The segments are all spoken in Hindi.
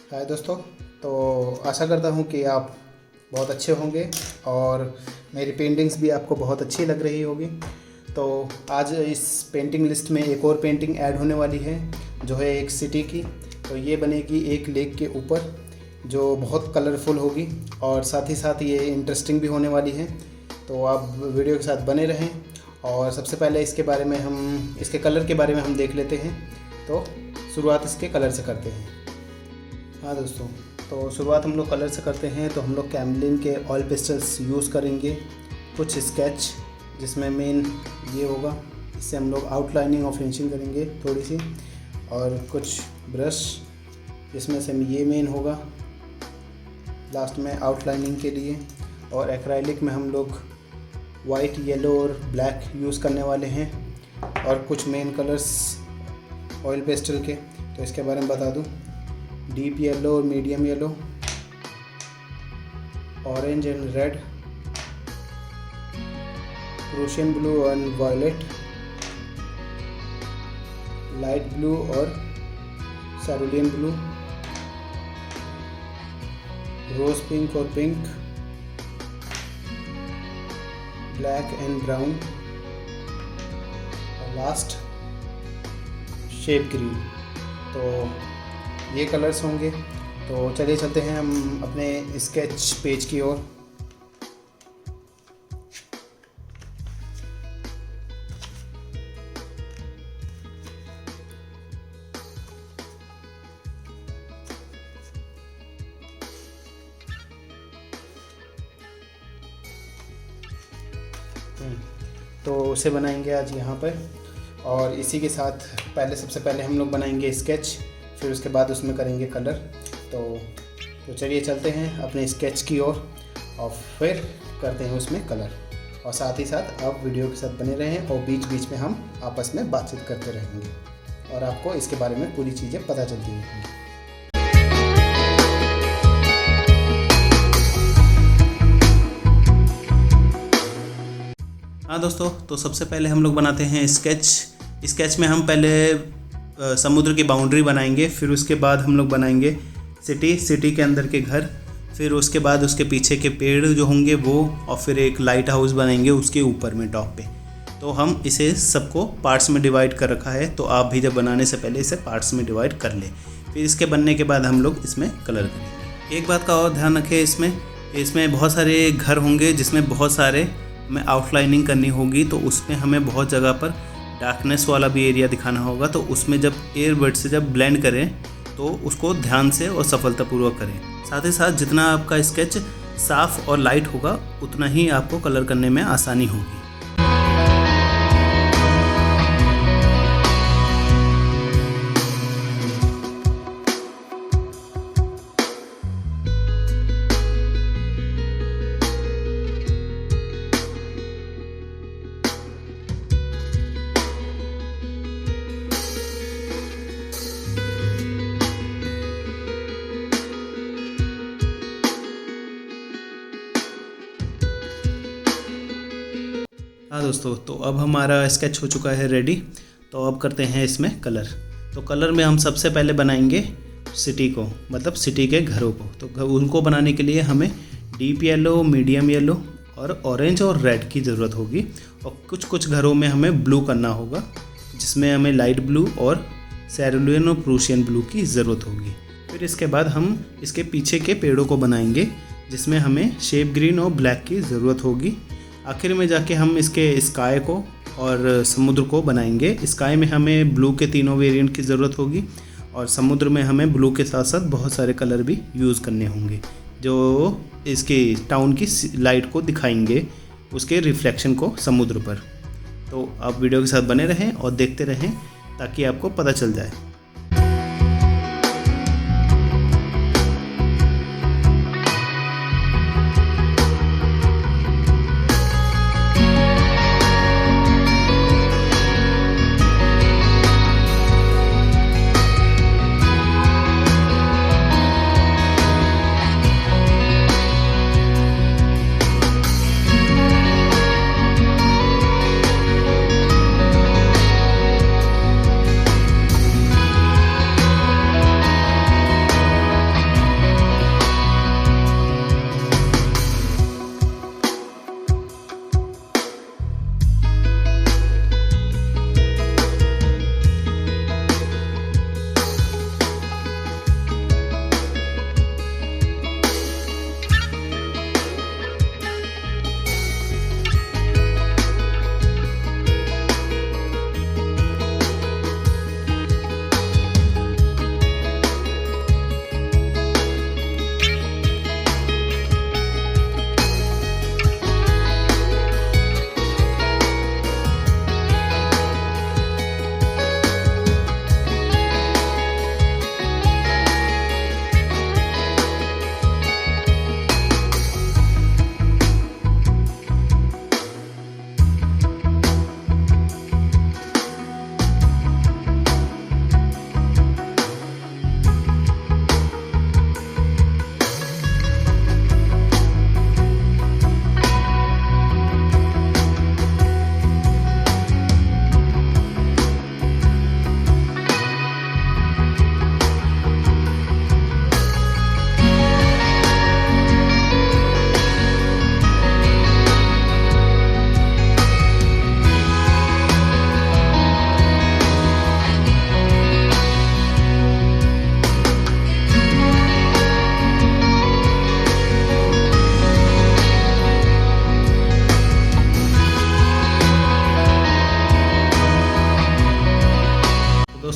हाय दोस्तों। तो आशा करता हूँ कि आप बहुत अच्छे होंगे और मेरी पेंटिंग्स भी आपको बहुत अच्छी लग रही होगी। तो आज इस पेंटिंग लिस्ट में एक और पेंटिंग ऐड होने वाली है जो है एक सिटी की। तो ये बनेगी एक लेक के ऊपर जो बहुत कलरफुल होगी और साथ ही साथ ये इंटरेस्टिंग भी होने वाली है। तो आप वीडियो के साथ बने रहें। और सबसे पहले इसके कलर के बारे में हम देख लेते हैं। तो शुरुआत इसके कलर से करते हैं। हाँ दोस्तों, तो शुरुआत हम लोग कलर से करते हैं। तो हम लोग कैमलिन के ऑयल पेस्टल्स यूज़ करेंगे, कुछ स्केच जिसमें मेन ये होगा, इससे हम लोग आउटलाइनिंग और फिनिशिंग करेंगे थोड़ी सी, और कुछ ब्रश जिसमें से ये मेन होगा लास्ट में आउटलाइनिंग के लिए। और एक्राइलिक में हम लोग वाइट, येलो और ब्लैक यूज़ करने वाले हैं, और कुछ मेन कलर्स ऑयल पेस्टल के तो इसके बारे में बता दूं। डीप येलो और medium yellow, orange and red, Prussian blue and violet, light blue और सेरुलियन ब्लू, रोज पिंक और पिंक, ब्लैक एंड ब्राउन, और लास्ट शेप ग्रीन। तो ये कलर्स होंगे। तो चलिए चलते हैं हम अपने स्केच पेज की ओर। तो उसे बनाएंगे आज यहाँ पर, और इसी के साथ सबसे पहले हम लोग बनाएंगे स्केच, फिर उसके बाद उसमें करेंगे कलर। तो चलिए चलते हैं अपने स्केच की ओर और फिर करते हैं उसमें कलर। और साथ ही साथ आप वीडियो के साथ बने रहें और बीच बीच में हम आपस में बातचीत करते रहेंगे और आपको इसके बारे में पूरी चीज़ें पता चलती रहेंगी। हाँ दोस्तों, तो सबसे पहले हम लोग बनाते हैं स्केच में हम पहले समुद्र की बाउंड्री बनाएंगे, फिर उसके बाद हम लोग बनाएंगे सिटी के अंदर के घर, फिर उसके बाद उसके पीछे के पेड़ जो होंगे वो, और फिर एक लाइट हाउस बनाएंगे उसके ऊपर में टॉप पे। तो हम इसे सबको पार्ट्स में डिवाइड कर रखा है, तो आप भी जब बनाने से पहले इसे पार्ट्स में डिवाइड कर लें। फिर इसके बनने के बाद हम लोग इसमें कलर करेंगे। एक बात का और ध्यान रखें, इसमें बहुत सारे घर होंगे जिसमें बहुत सारे हमें आउटलाइनिंग करनी होगी। तो उसमें हमें बहुत जगह पर डार्कनेस वाला भी एरिया दिखाना होगा। तो उसमें जब एयरबड से जब ब्लेंड करें तो उसको ध्यान से और सफलतापूर्वक करें। साथ ही साथ जितना आपका स्केच साफ़ और लाइट होगा उतना ही आपको कलर करने में आसानी होगी। हाँ दोस्तों, तो अब हमारा स्केच हो चुका है रेडी। तो अब करते हैं इसमें कलर। तो कलर में हम सबसे पहले बनाएंगे सिटी को, मतलब सिटी के घरों को। तो उनको बनाने के लिए हमें डीप येलो, मीडियम येलो और ऑरेंज और रेड की ज़रूरत होगी। और कुछ घरों में हमें ब्लू करना होगा, जिसमें हमें लाइट ब्लू और सेरुलियन और प्रूशियन ब्लू की ज़रूरत होगी। फिर इसके बाद हम इसके पीछे के पेड़ों को बनाएंगे, जिसमें हमें शेप ग्रीन और ब्लैक की ज़रूरत होगी। आखिर में जाके हम इसके स्काई को और समुद्र को बनाएंगे। स्काई में हमें ब्लू के तीनों वेरिएंट की ज़रूरत होगी, और समुद्र में हमें ब्लू के साथ साथ बहुत सारे कलर भी यूज़ करने होंगे जो इसके टाउन की लाइट को दिखाएंगे, उसके रिफ्लेक्शन को समुद्र पर। तो आप वीडियो के साथ बने रहें और देखते रहें ताकि आपको पता चल जाए।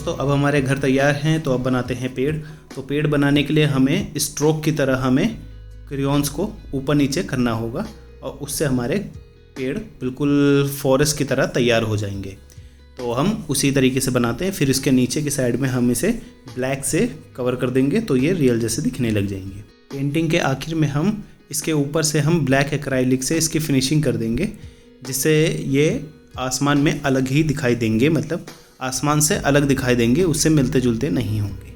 दोस्तों अब हमारे घर तैयार हैं, तो अब बनाते हैं पेड़। तो पेड़ बनाने के लिए हमें स्ट्रोक की तरह हमें क्रेयॉन्स को ऊपर नीचे करना होगा और उससे हमारे पेड़ बिल्कुल फॉरेस्ट की तरह तैयार हो जाएंगे। तो हम उसी तरीके से बनाते हैं। फिर इसके नीचे की साइड में हम इसे ब्लैक से कवर कर देंगे तो ये रियल जैसे दिखने लग जाएंगे। पेंटिंग के आखिर में हम इसके ऊपर से हम ब्लैक एक्राइलिक से इसकी फिनिशिंग कर देंगे, जिससे ये आसमान में अलग ही दिखाई देंगे, मतलब आसमान से अलग दिखाई देंगे, उससे मिलते जुलते नहीं होंगे।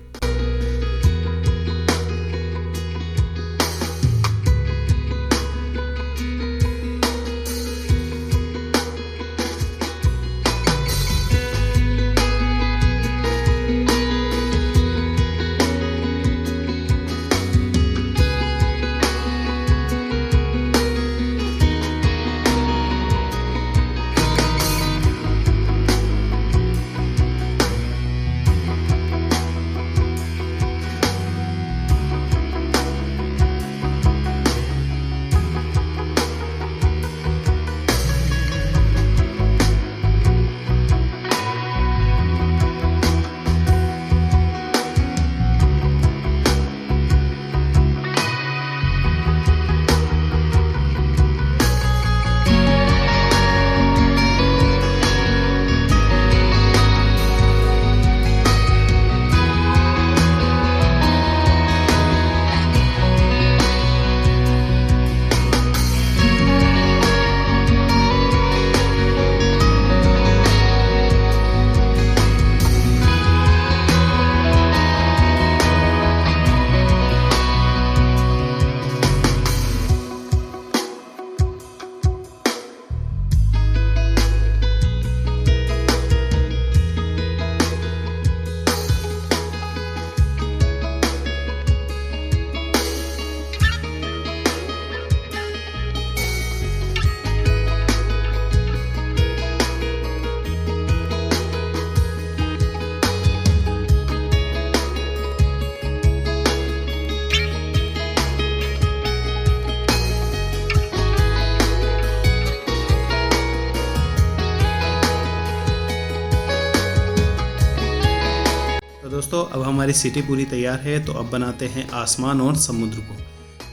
दोस्तों अब हमारी सिटी पूरी तैयार है, तो अब बनाते हैं आसमान और समुद्र को।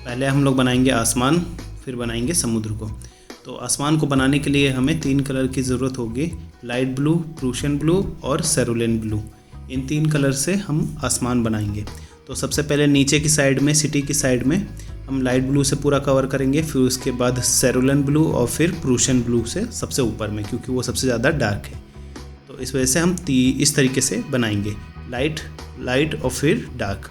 पहले हम लोग बनाएंगे आसमान, फिर बनाएंगे समुद्र को। तो आसमान को बनाने के लिए हमें 3 कलर की ज़रूरत होगी, लाइट ब्लू, प्रूशियन ब्लू और सेरुलेन ब्लू। इन 3 कलर से हम आसमान बनाएंगे। तो सबसे पहले नीचे की साइड में, सिटी की साइड में हम लाइट ब्लू से पूरा कवर करेंगे, फिर उसके बाद सेरुलेन ब्लू और फिर प्रूशियन ब्लू से सबसे ऊपर में, क्योंकि वो सबसे ज़्यादा डार्क है। तो इस वजह से हम इस तरीके से बनाएंगे, लाइट और फिर डार्क।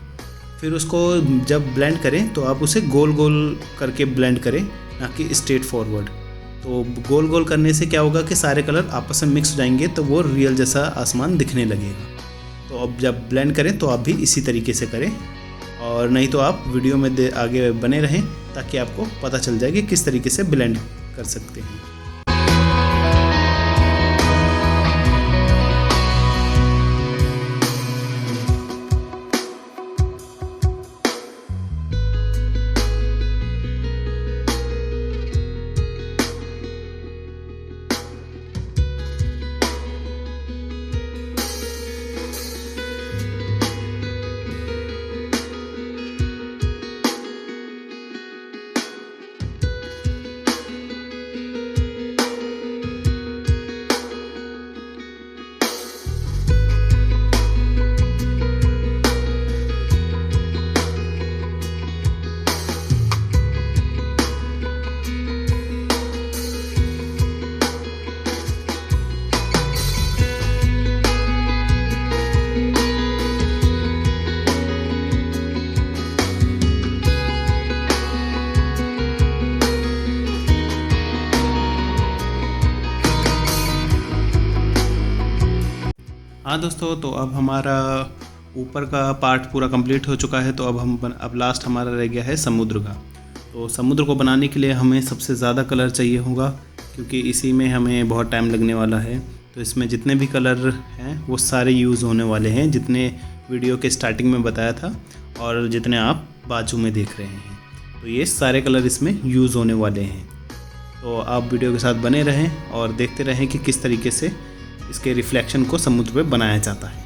फिर उसको जब ब्लेंड करें तो आप उसे गोल गोल करके ब्लेंड करें, ना कि स्ट्रेट फॉरवर्ड। तो गोल गोल करने से क्या होगा कि सारे कलर आपस में मिक्स हो जाएंगे, तो वो रियल जैसा आसमान दिखने लगेगा। तो अब जब ब्लेंड करें तो आप भी इसी तरीके से करें, और नहीं तो आप वीडियो में आगे बने रहें ताकि आपको पता चल जाए कि किस तरीके से ब्लेंड कर सकते हैं। हाँ दोस्तों, तो अब हमारा ऊपर का पार्ट पूरा कंप्लीट हो चुका है। तो अब लास्ट हमारा रह गया है समुद्र का। तो समुद्र को बनाने के लिए हमें सबसे ज़्यादा कलर चाहिए होगा, क्योंकि इसी में हमें बहुत टाइम लगने वाला है। तो इसमें जितने भी कलर हैं वो सारे यूज़ होने वाले हैं, जितने वीडियो के स्टार्टिंग में बताया था और जितने आप बाजू में देख रहे हैं। तो ये सारे कलर इसमें यूज़ होने वाले हैं। तो आप वीडियो के साथ बने रहें और देखते रहें कि किस तरीके से इसके रिफ्लेक्शन को समुद्र पे बनाया जाता है।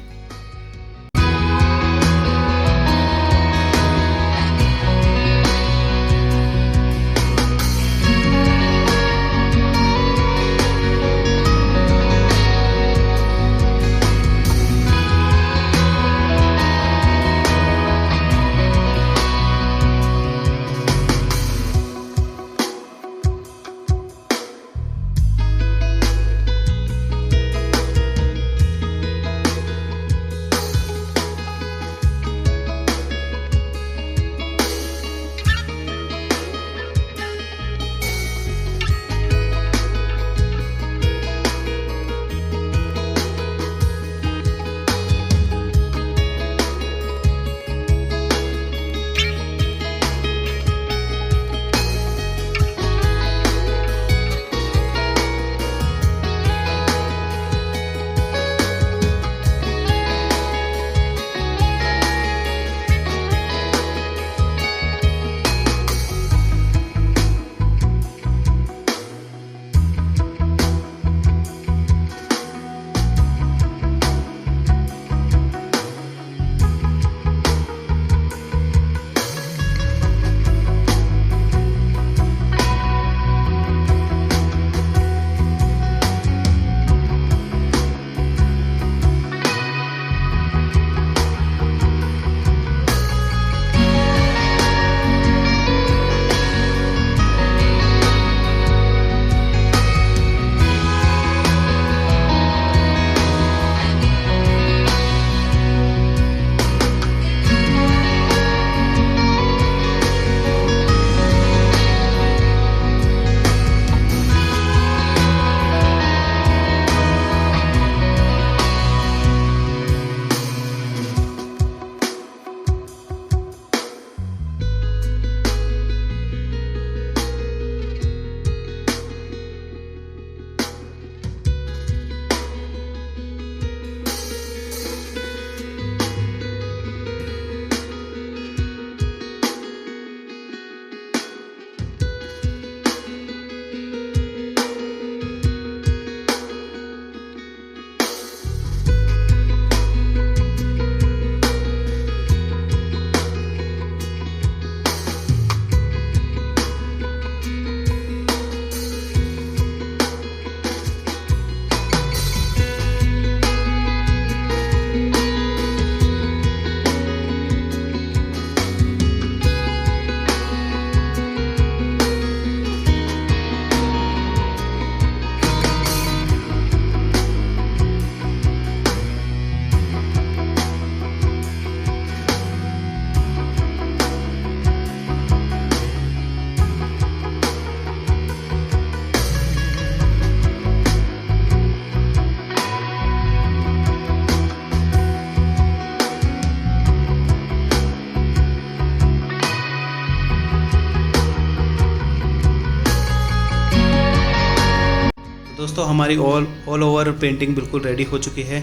दोस्तों हमारी ऑल ओवर पेंटिंग बिल्कुल रेडी हो चुकी है,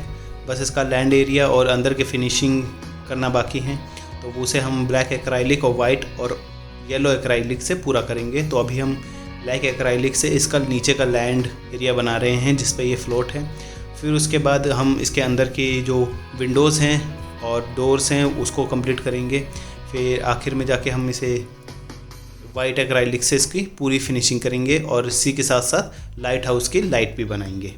बस इसका लैंड एरिया और अंदर के फिनिशिंग करना बाकी है। तो उसे हम ब्लैक एक्राइलिक और वाइट और येलो एक्राइलिक से पूरा करेंगे। तो अभी हम ब्लैक एक्राइलिक से इसका नीचे का लैंड एरिया बना रहे हैं जिस पे ये फ्लोट है। फिर उसके बाद हम इसके अंदर की जो विंडोज़ हैं और डोर्स हैं उसको कंप्लीट करेंगे। फिर आखिर में जाके हम इसे वाइट एक्राइलिक से इसकी पूरी फिनिशिंग करेंगे और इसी के साथ साथ लाइट हाउस की लाइट भी बनाएंगे।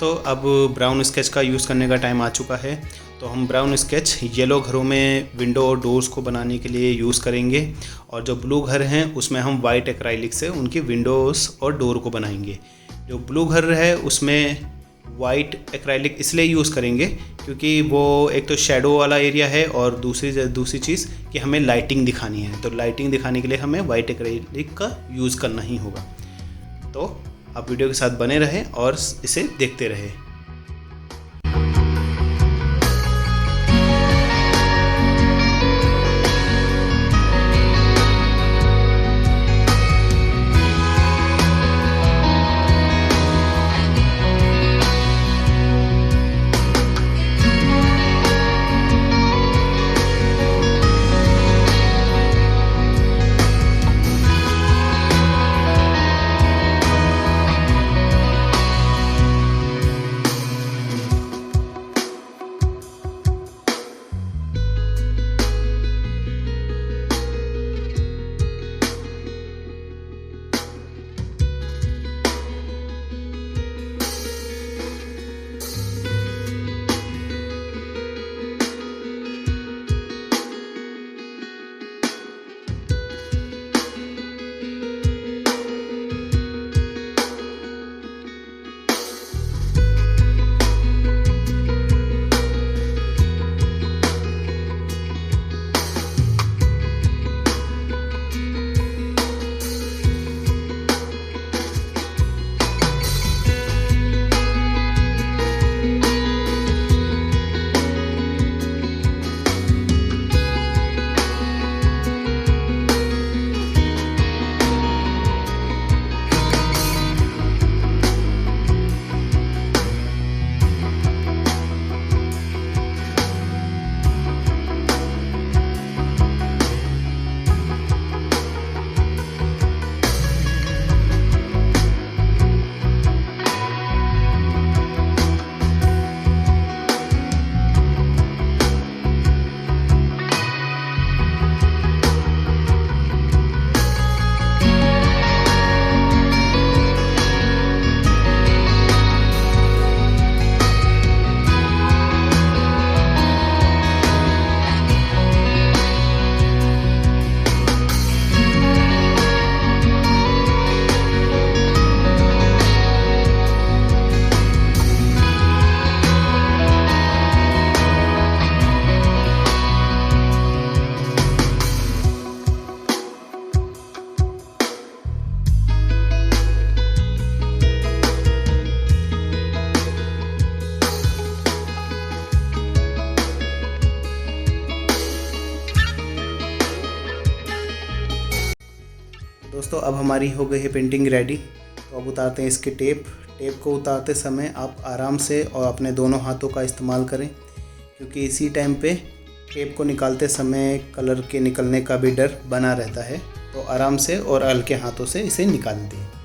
दोस्तों अब ब्राउन स्केच का यूज़ करने का टाइम आ चुका है। तो हम ब्राउन स्केच येलो घरों में विंडो और डोर्स को बनाने के लिए यूज़ करेंगे, और जो ब्लू घर हैं उसमें हम वाइट एक्राइलिक से उनकी विंडोज़ और डोर को बनाएंगे। जो ब्लू घर है उसमें वाइट एक्राइलिक इसलिए यूज़ करेंगे क्योंकि वो एक तो शेडो वाला एरिया है, और दूसरी चीज़ कि हमें लाइटिंग दिखानी है। तो लाइटिंग दिखाने के लिए हमें वाइट एक्राइलिक का यूज़ करना ही होगा। तो आप वीडियो के साथ बने रहें और इसे देखते रहें। दोस्तों अब हमारी हो गई है पेंटिंग रेडी। तो अब उतारते हैं इसके टेप को उतारते समय आप आराम से और अपने दोनों हाथों का इस्तेमाल करें, क्योंकि इसी टाइम पे टेप को निकालते समय कलर के निकलने का भी डर बना रहता है। तो आराम से और हल्के हाथों से इसे निकाल दें।